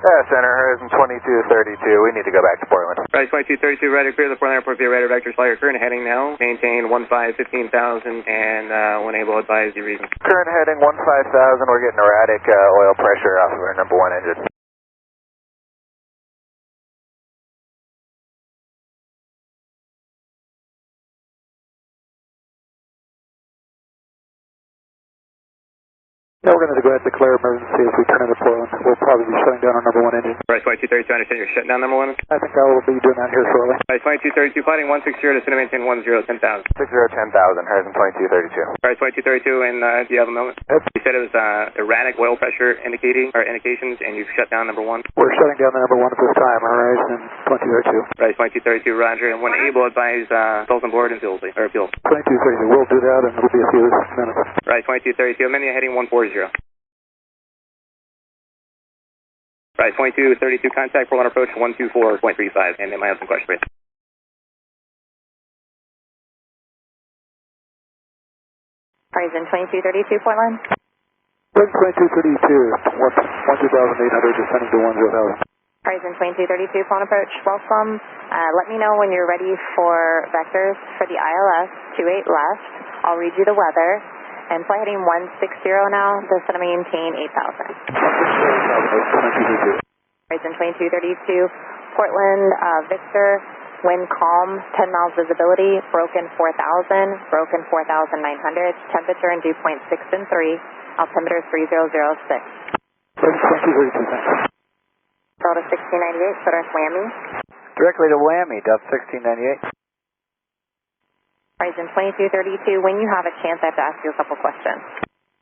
Center, Horizon 2232. We need to go back to Portland. Rise 2232, radar clear the Portland Airport via radar vector. Fly your current heading now. Maintain 15,000 and when able advise your reason. Current heading 15,000. We're getting erratic oil pressure off of our number 1 engine. Yeah, we're going to go ahead and declare emergency as we turn into Portland. We'll probably be shutting down our number 1 engine. Rise 2232, I understand you're shutting down number 1? I think I will be doing that here shortly. Rise 2232, fighting 160 to maintain 10,000. 6010,000, Horizon 2232. Rise 2232, and do you have a moment? Yep. You said it was erratic oil pressure indications, and you've shut down number 1? We're shutting down the number 1 at this time, Horizon 2232. Rise 2232, roger, and when able advise souls on board and fuel, please, or fuel. 2232, we'll do that and it'll be a few minutes. Rise 2232, amending heading 140. Right, 2232, contact Portland approach 124.35, and then I have some questions for you. Horizon 2232, Portland. Horizon 2232, 12,800, descending to 10,000. Horizon 2232, Portland approach, welcome. Let me know when you're ready for vectors for the ILS, 28 left. I'll read you the weather. And flight heading 160 now, descend to maintain 8,000. Horizon 2232, Portland, Victor, wind calm, 10 miles visibility, broken 4,000, broken 4,900, temperature in dew point 6 and 3, altimeter 3006. Horizon 2232, thanks. Delta 1698, put our Whammy. Directly to Whammy, Delta 1698. Horizon 2232, when you have a chance, I have to ask you a couple questions.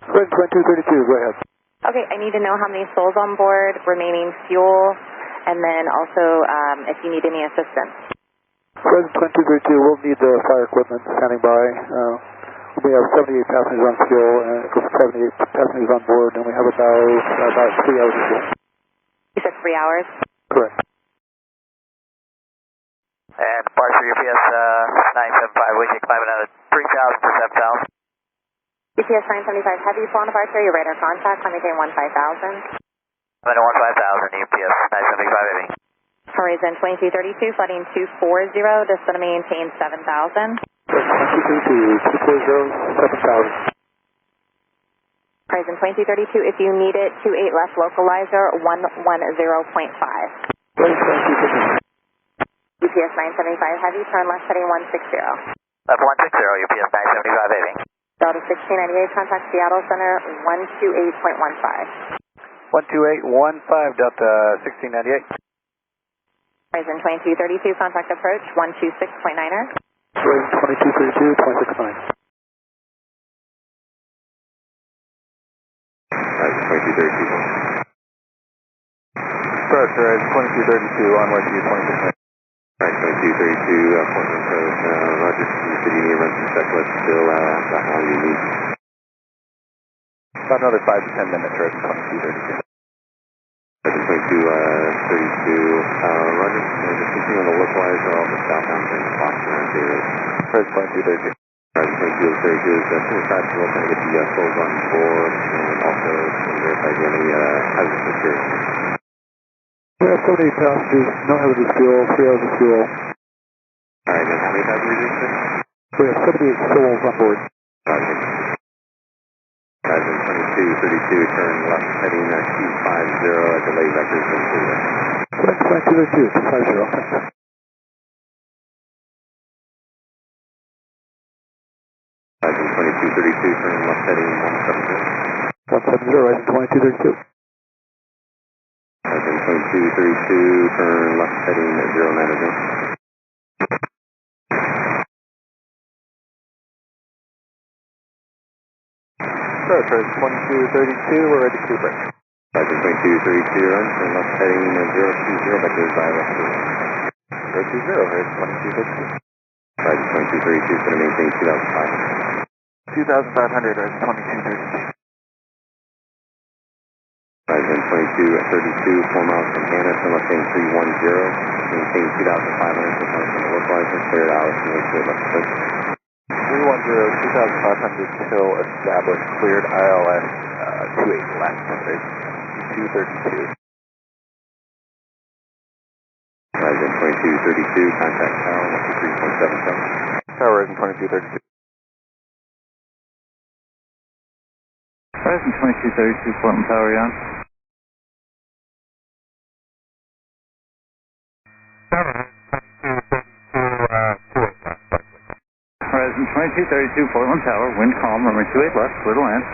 Horizon 2232, go ahead. Okay, I need to know how many souls on board, remaining fuel, and then also if you need any assistance. Horizon 2232, we'll need the fire equipment standing by. We have 78 passengers on fuel, and 78 passengers on board, and we have about 3 hours of fuel. You said 3 hours? Correct. And parts for UPS 975, we can climb another 3,000 to 7,000. UPS 975 heavy, full on departure, your radar contact, maintain 15,000. Then 15,000, UPS 975 heavy. Horizon 2232, flooding 240, descend to maintain 7,000. 2232, 240, 7,000. Horizon 2232, if you need it, 28 left localizer, 110.5. Horizon 2232. UPS 975 heavy, turn left heading 160. Left 160, UPS 975 heavy. Delta 1698, contact Seattle Center 128.15. 12815, Delta 1698. Horizon 2232, contact approach 126.9er. Horizon 2232, 269. Right, 2232. Approach, Horizon 2232, on way to 26. Right, 2232, Portland approach, roger, city emergency specialist, still about how you need. About another 5 to 10 minutes, Horizon 2232. Horizon 2232, roger, just continue on the localizer, all the southbound and Boston around here. Horizon 2232. Horizon 2232 is pretty fast, we're trying to get the souls on board, and also verify if you have any hazardous materials. We have 78 passengers, no hazardous fuel, 3 hours of fuel. Alright, and how many passengers is this? We have 78 souls on board. Roger. Horizon 2232, turn left heading 250 at delay vectors and freeway. Horizon 2232, 250, thanks. Horizon 2232, turn left heading 170. 170, Horizon 2232. Horizon 2232, turn left heading 090. Approach, Horizon 2232, we're ready to break. Horizon 2232, run, turn left heading 020, vectors by left 020, Horizon 2232. Horizon 2232, going to maintain 2,500. 2,500, Horizon 2232. Horizon 2232, 4 miles from Hannah, turn left heading 310, maintain 2,500, 6 miles from the localizer, cleared out, and wait to left approach. 310, 2,500, still established, cleared ILS 28 left, Horizon 2232. 2232, contact tower, 123.77. Tower Horizon 2232. Horizon 2232, Portland Tower, yeah. Horizon 2232, Portland Tower, wind calm, runway 28 left, clear to land.